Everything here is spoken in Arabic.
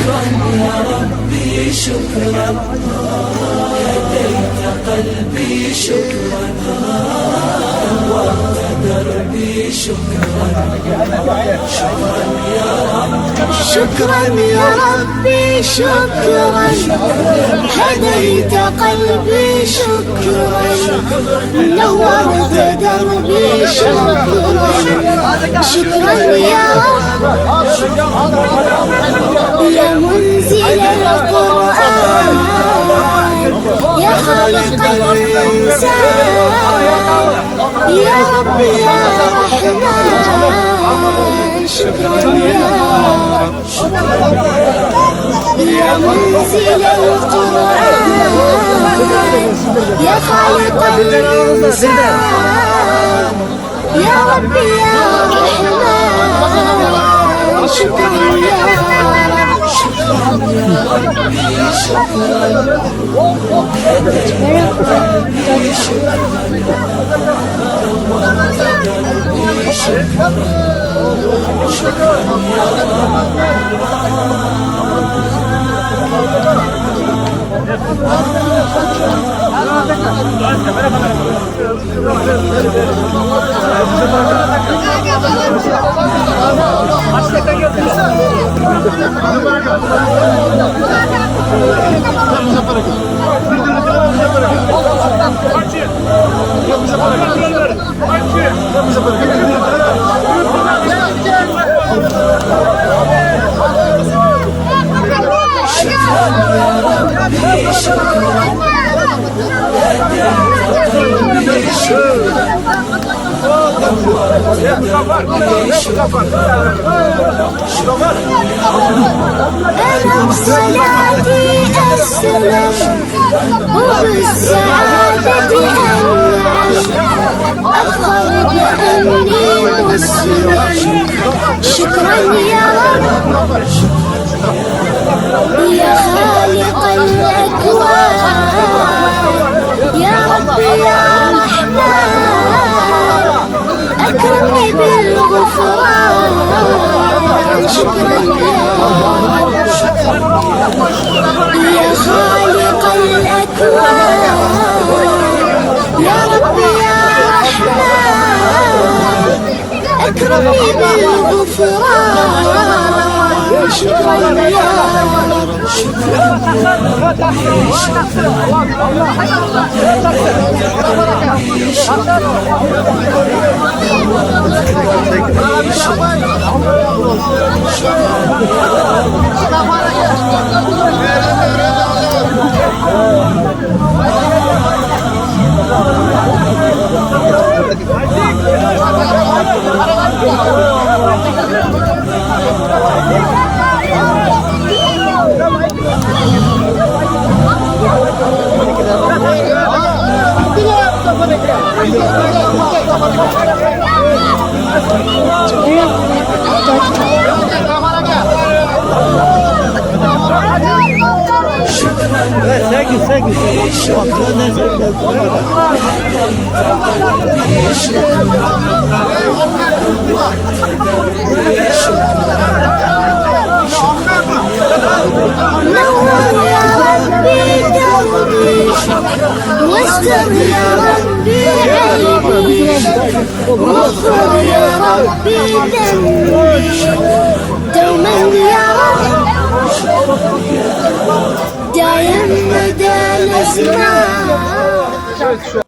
شكرا يا ربي شكرا، هديت قلبي شكرا، نورت دربي شكرا. شكرا يا ربي شكرا يا ربي شكرا، هديت قلبي شكرا، نورت دربي شكرا. شكرا يا رب يا منزل القرآن، يا خالق الإنسان، يا رب يا رحمن. شكرا يا منزل القرآن، يا خالق الإنسان، يا رب يا رحمن. شكرا يا رب شكرا يا ربي شكرا، هديت قلبي شكرا، نورت دربي شكرا. شكرا يا أنا بصلاتي أسلم، وبالسعادة أنعم، أفخر بأني مسلم. شكرا يا رب يا خالق الأكوان، يا رب يا رحمن، أكرمني بالغفران. شكرا يا خالق الأكوان، يا رب يا رحمن، أكرمني بالغفران. شكرا يا رب واستر يا ربي عيبي، واغفر يا ربي ذنبي، دوما يا رب دايم مدى الأزمان.